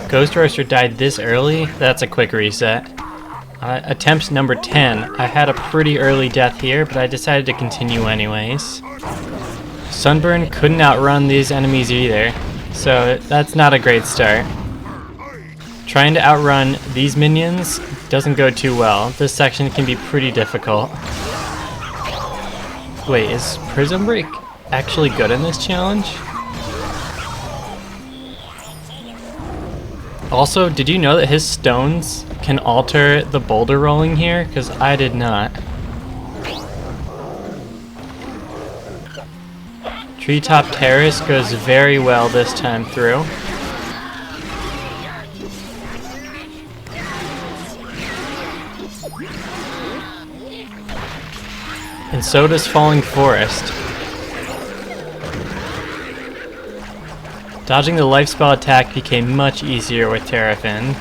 Ghost Roaster died this early? That's a quick reset. Attempt number 10. I had a pretty early death here, but I decided to continue anyways. Sunburn couldn't outrun these enemies either, so that's not a great start. Trying to outrun these minions doesn't go too well. This section can be pretty difficult. Wait, is Prism Break actually good in this challenge? Also, did you know that his stones can alter the boulder rolling here? Because I did not. Treetop Terrace goes very well this time through. And so does Falling Forest. Dodging the life spell attack became much easier with Terrafin.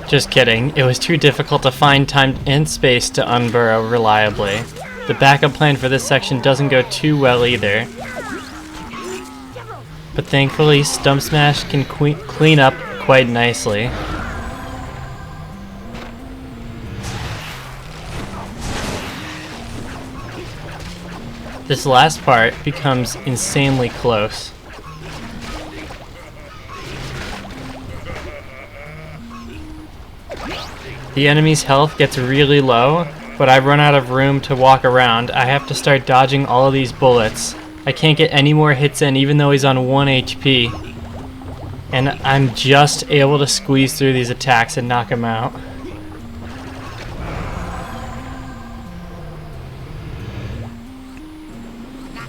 Just kidding, it was too difficult to find time and space to unburrow reliably. The backup plan for this section doesn't go too well either. But thankfully, Stump Smash can clean up quite nicely. This last part becomes insanely close. The enemy's health gets really low, but I run out of room to walk around. I have to start dodging all of these bullets. I can't get any more hits in even though he's on 1 HP. And I'm just able to squeeze through these attacks and knock him out.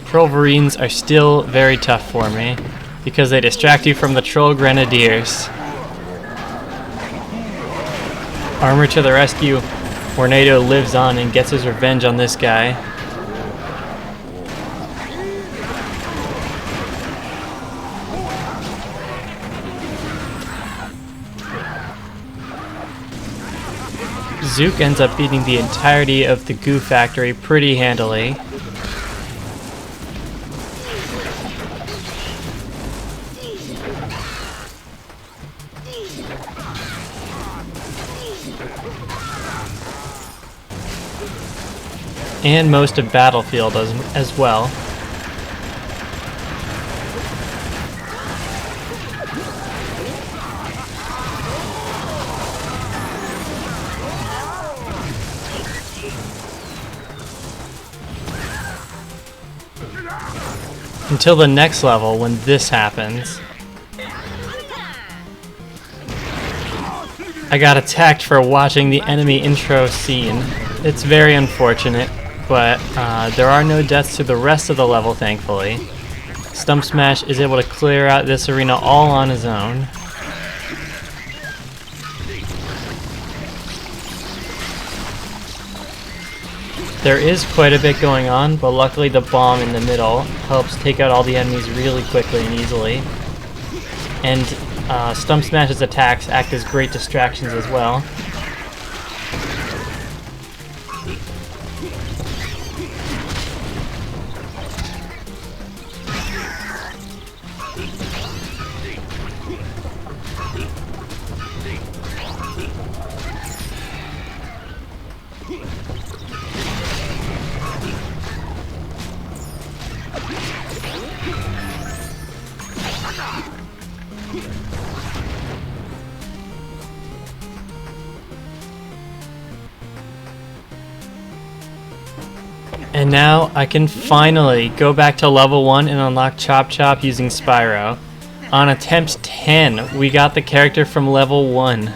Trollverines are still very tough for me because they distract you from the Troll Grenadiers. Armor to the rescue. Tornado lives on and gets his revenge on this guy. Zook ends up beating the entirety of the Goo Factory pretty handily. And most of Battlefield as well. Until the next level when this happens. I got attacked for watching the enemy intro scene. It's very unfortunate. But there are no deaths to the rest of the level, thankfully. Stump Smash is able to clear out this arena all on his own. There is quite a bit going on, but luckily the bomb in the middle helps take out all the enemies really quickly and easily. And Stump Smash's attacks act as great distractions as well. And now I can finally go back to level 1 and unlock Chop Chop using Spyro. On attempt 10, we got the character from level 1.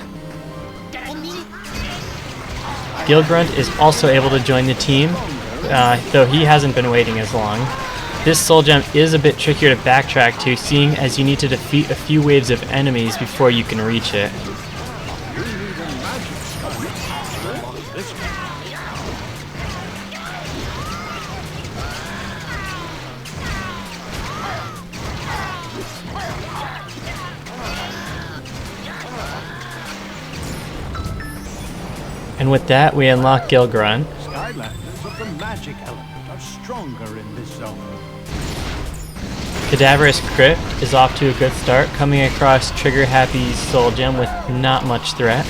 Gilgrunt is also able to join the team, though he hasn't been waiting as long. This soul gem is a bit trickier to backtrack to, seeing as you need to defeat a few waves of enemies before you can reach it. And with that, we unlock Gilgrunt. Skylanders of the magic element are stronger in this zone. Cadaverous Crypt is off to a good start, coming across Trigger Happy's Soul Gem with not much threat.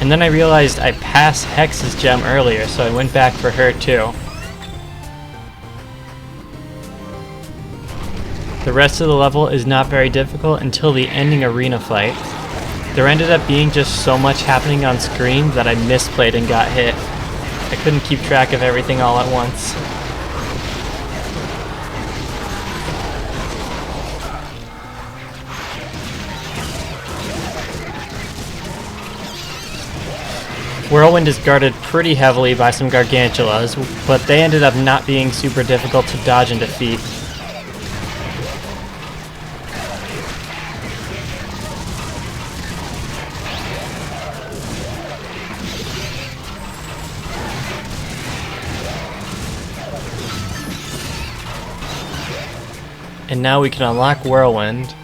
And then I realized I passed Hex's gem earlier, so I went back for her too. The rest of the level is not very difficult until the ending arena fight. There ended up being just so much happening on screen that I misplayed and got hit. I couldn't keep track of everything all at once. Whirlwind is guarded pretty heavily by some Gargantulas, but they ended up not being super difficult to dodge and defeat. And now we can unlock Whirlwind.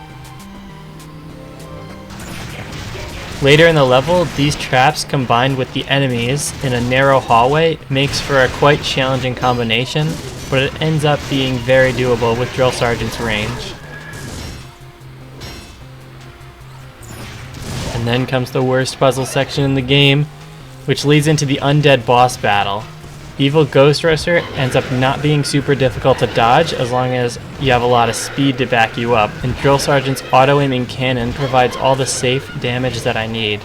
Later in the level, these traps combined with the enemies in a narrow hallway makes for a quite challenging combination, but it ends up being very doable with Drill Sergeant's range. And then comes the worst puzzle section in the game, which leads into the undead boss battle. Evil Ghost Roaster ends up not being super difficult to dodge as long as you have a lot of speed to back you up, and Drill Sergeant's auto-aiming cannon provides all the safe damage that I need.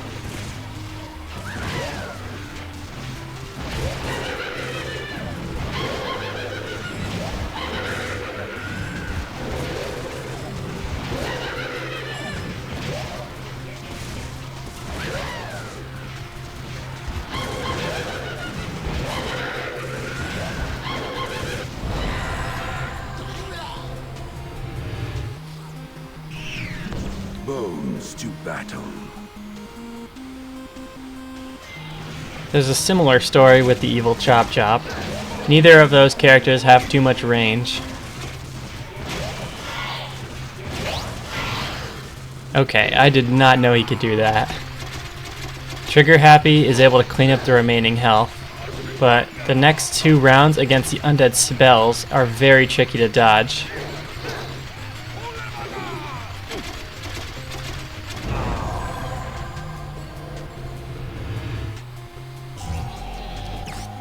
Bones to battle. There's a similar story with the evil Chop Chop. Neither of those characters have too much range. Okay, I did not know he could do that. Trigger Happy is able to clean up the remaining health, but the next two rounds against the undead spells are very tricky to dodge.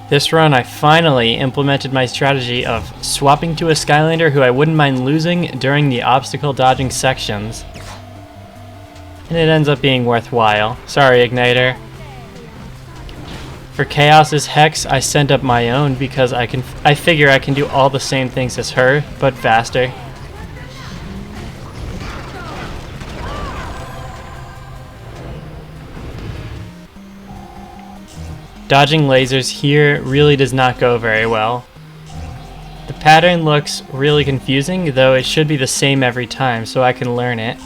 This run, I finally implemented my strategy of swapping to a Skylander who I wouldn't mind losing during the obstacle dodging sections. And it ends up being worthwhile. Sorry, Igniter. For Chaos's Hex, I sent up my own because I figure I can do all the same things as her, but faster. Dodging lasers here really does not go very well. The pattern looks really confusing, though it should be the same every time, so I can learn it.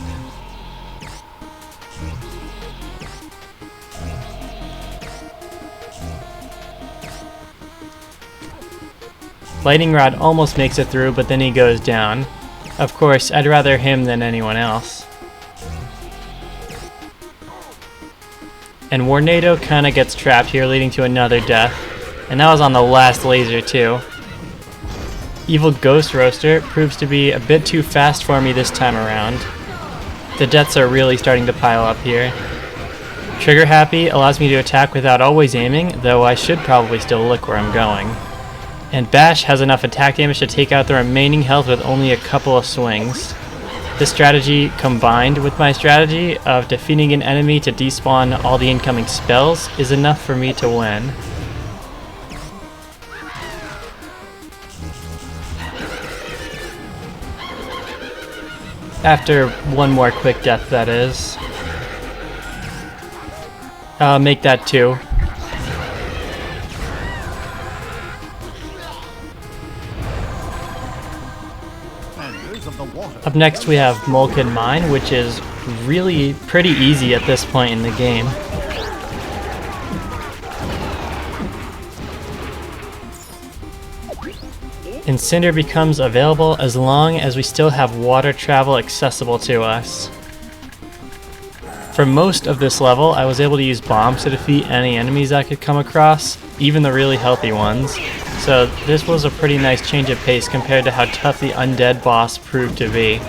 Lightning Rod almost makes it through, but then he goes down. Of course, I'd rather him than anyone else. And Warnado kinda gets trapped here, leading to another death. And that was on the last laser too. Evil Ghost Roaster proves to be a bit too fast for me this time around. The deaths are really starting to pile up here. Trigger Happy allows me to attack without always aiming, though I should probably still look where I'm going. And Bash has enough attack damage to take out the remaining health with only a couple of swings. This strategy, combined with my strategy of defeating an enemy to despawn all the incoming spells, is enough for me to win. After one more quick death, that is. Make that 2. Up next we have Molken Mine, which is really pretty easy at this point in the game. And Cinder becomes available as long as we still have water travel accessible to us. For most of this level, I was able to use bombs to defeat any enemies I could come across, even the really healthy ones. So this was a pretty nice change of pace compared to how tough the undead boss proved to be.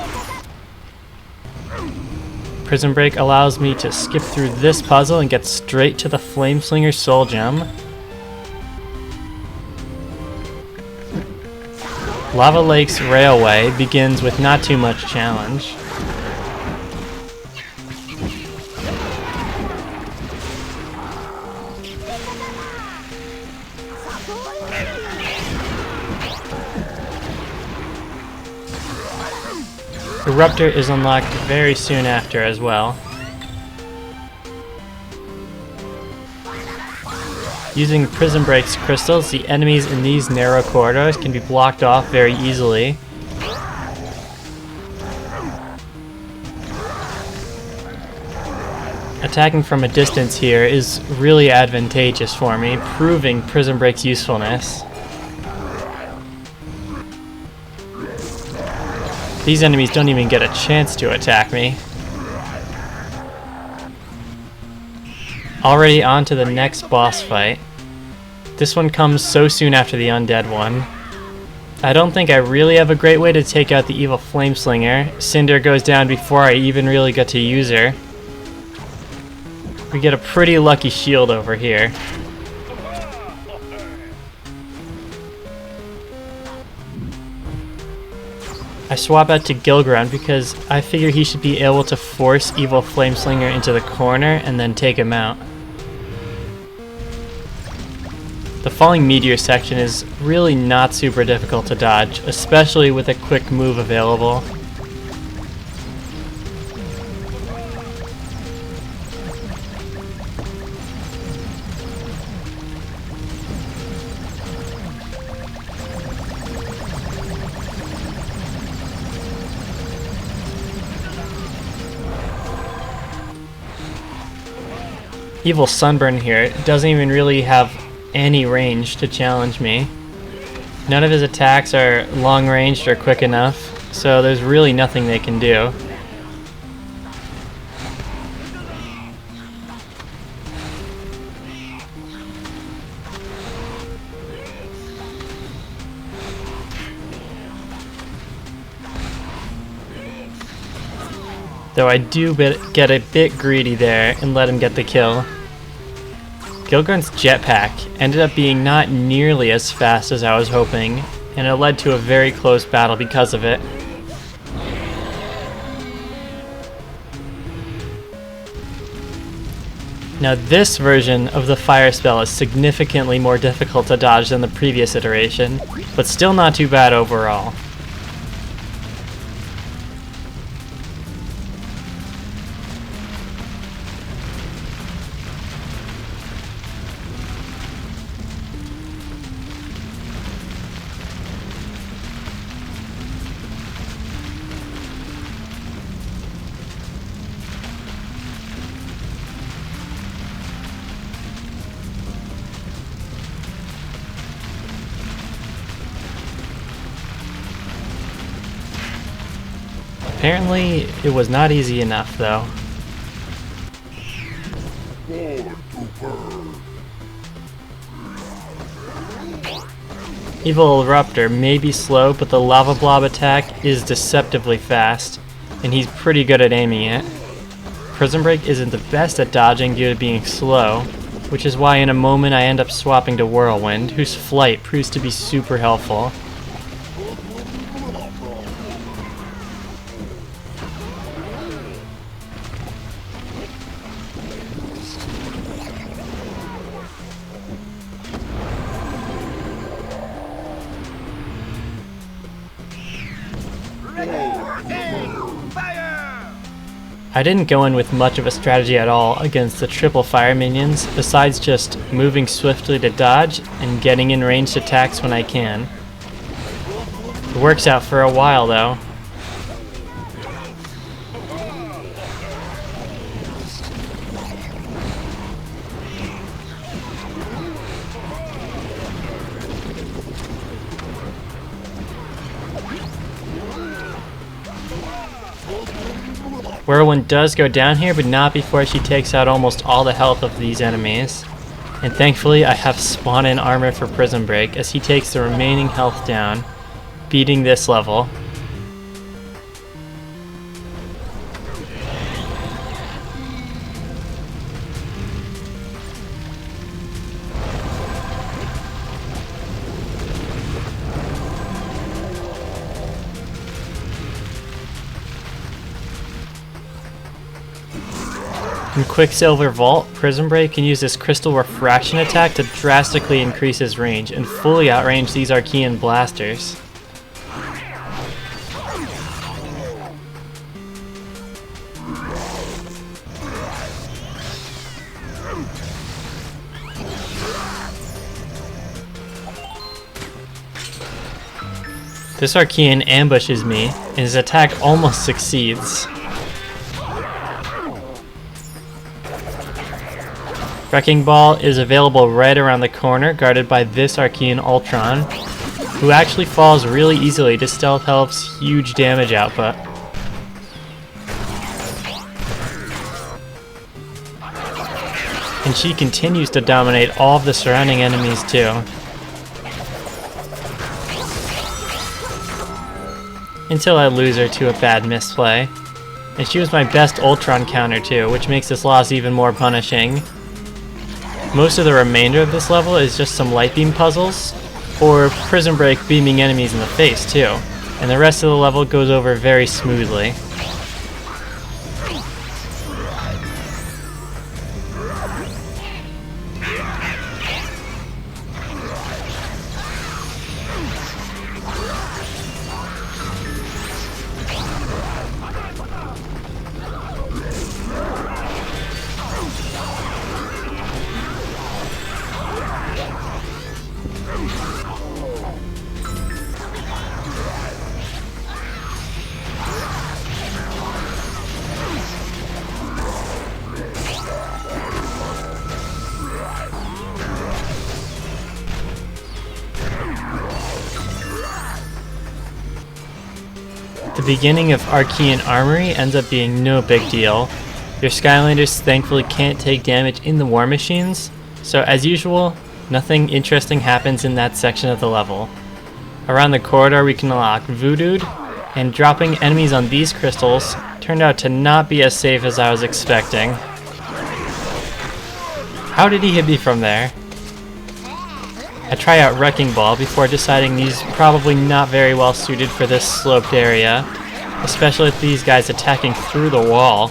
Prison Break allows me to skip through this puzzle and get straight to the Flameslinger Soul Gem. Lava Lake's Railway begins with not too much challenge. Eruptor is unlocked very soon after as well. Using Prison Break's crystals, the enemies in these narrow corridors can be blocked off very easily. Attacking from a distance here is really advantageous for me, proving Prison Break's usefulness. These enemies don't even get a chance to attack me. Already on to the next boss fight. This one comes so soon after the undead one. I don't think I really have a great way to take out the evil Flameslinger. Cinder goes down before I even really get to use her. We get a pretty lucky shield over here. I swap out to Gilgrunt because I figure he should be able to force evil Flameslinger into the corner and then take him out. The falling meteor section is really not super difficult to dodge, especially with a quick move available. Evil Sunburn here doesn't even really have any range to challenge me. None of his attacks are long ranged or quick enough, so there's really nothing they can do. Though I do get a bit greedy there and let him get the kill. Gilgrunt's jetpack ended up being not nearly as fast as I was hoping, and it led to a very close battle because of it. Now this version of the fire spell is significantly more difficult to dodge than the previous iteration, but still not too bad overall. Apparently, it was not easy enough, though. Evil Eruptor may be slow, but the Lava Blob attack is deceptively fast, and he's pretty good at aiming it. Prison Break isn't the best at dodging due to being slow, which is why in a moment I end up swapping to Whirlwind, whose flight proves to be super helpful. I didn't go in with much of a strategy at all against the triple fire minions, besides just moving swiftly to dodge and getting in ranged attacks when I can. It works out for a while though. Whirlwind does go down here, but not before she takes out almost all the health of these enemies. And thankfully I have spawn-in armor for Prison Break as he takes the remaining health down, beating this level. In Quicksilver Vault, Prison Break can use this Crystal Refraction attack to drastically increase his range and fully outrange these Archean blasters. This Archean ambushes me, and his attack almost succeeds. Wrecking Ball is available right around the corner, guarded by this Archean Ultron, who actually falls really easily to Stealth Elf's huge damage output. And she continues to dominate all of the surrounding enemies too. Until I lose her to a bad misplay. And she was my best Ultron counter too, which makes this loss even more punishing. Most of the remainder of this level is just some light beam puzzles, or Prison Break beaming enemies in the face too, and the rest of the level goes over very smoothly. The beginning of Archean Armory ends up being no big deal. Your Skylanders thankfully can't take damage in the War Machines, so as usual, nothing interesting happens in that section of the level. Around the corridor we can unlock Voodooed, and dropping enemies on these crystals turned out to not be as safe as I was expecting. How did he hit me from there? I try out Wrecking Ball before deciding he's probably not very well suited for this sloped area, especially with these guys attacking through the wall.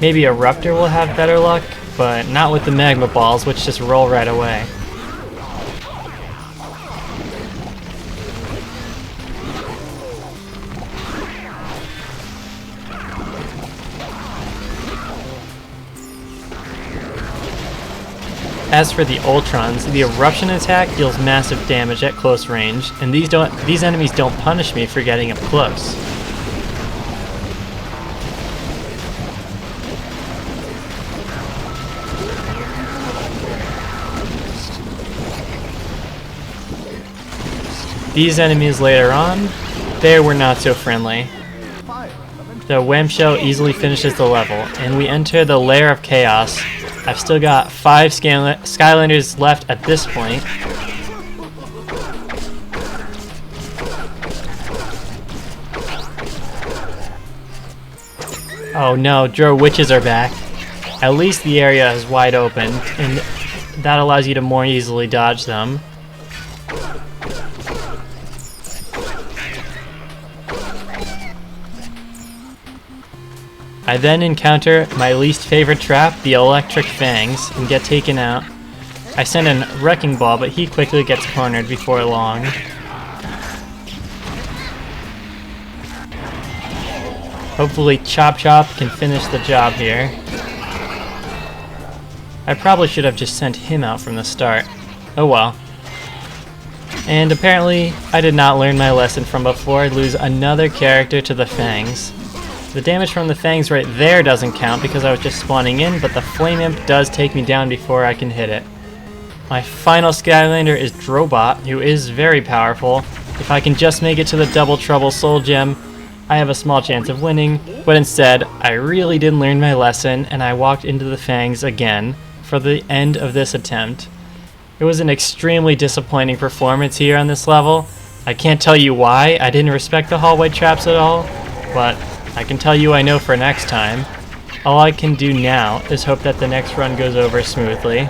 Maybe Eruptor will have better luck, but not with the Magma Balls, which just roll right away. As for the Ultrons, the Eruption attack deals massive damage at close range, and these enemies don't punish me for getting up close. These enemies later on, they were not so friendly. The Wham Shell easily finishes the level, and we enter the Lair of Chaos. I've still got 5 Skylanders left at this point. Oh no, Drow Witches are back. At least the area is wide open, and that allows you to more easily dodge them. I then encounter my least favorite trap, the Electric Fangs, and get taken out. I send in Wrecking Ball, but he quickly gets cornered before long. Hopefully Chop Chop can finish the job here. I probably should have just sent him out from the start. Oh well. And apparently I did not learn my lesson from before. I lose another character to the Fangs. The damage from the Fangs right there doesn't count because I was just spawning in, but the Flame Imp does take me down before I can hit it. My final Skylander is Drobot, who is very powerful, If I can just make it to the Double Trouble Soul Gem, I have a small chance of winning, but instead, I really didn't learn my lesson, and I walked into the fangs again for the end of this attempt. It was an extremely disappointing performance here on this level. I can't tell you why I didn't respect the hallway traps at all, but I can tell you I know for next time. All I can do now is hope that the next run goes over smoothly.